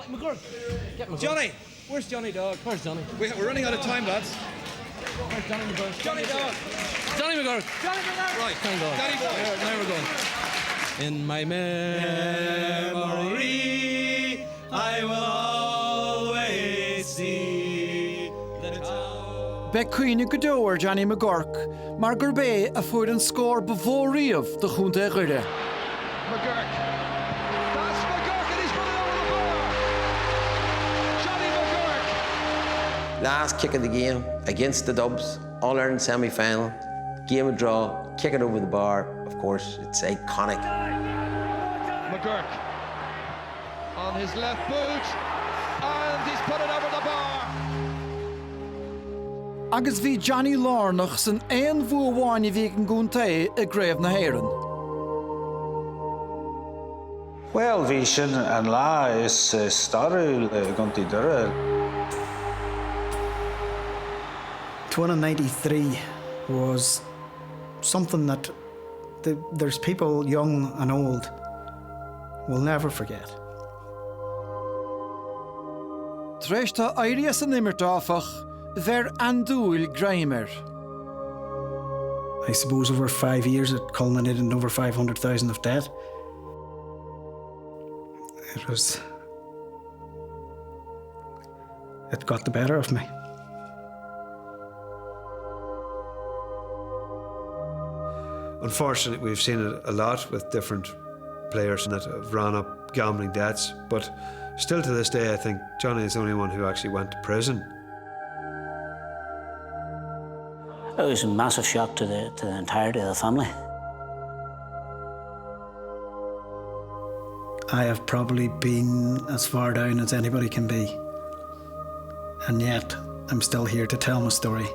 McGurk. Get McGurk. Johnny! Where's Johnny Dog? Where's Johnny? We're running out of time, lads. Where's Johnny McGurk? Johnny Dog! Johnny McGurk. Johnny McGurk! Right, Thank God. Danny boy. Now we're going. In my memory, I will always see the town. Beidh cuimhne go Dhoire Johnny McGurk, mar gurbh a fuair an scór borradh de chontae Doire. McGurk. That's McGurk and he's put it over the bar. Johnny McGurk. Last kick of the game against the Dubs, All-Ireland semi-final. Game of draw, kick it over the bar. Of course, it's iconic. McGurk on his left boot and he's put it over the bar. Agus bhí Johnny Lárnach san aon bhuaháin bhí an cúntae gCraobh na hÉireann. Well, bhí sin an lá is starúil gontaí Doire. 1993 was something that there's people young and old will never forget. Tréis tá éirí san imirt áfach, ver andúil gréimir. I suppose over 5 years it culminated in over 500,000 of debt. It got the better of me. Unfortunately, we've seen it a lot with different players that have run up gambling debts, but still to this day, I think Johnny is the only one who actually went to prison. It was a massive shock to the entirety of the family. I have probably been as far down as anybody can be, and yet I'm still here to tell my story.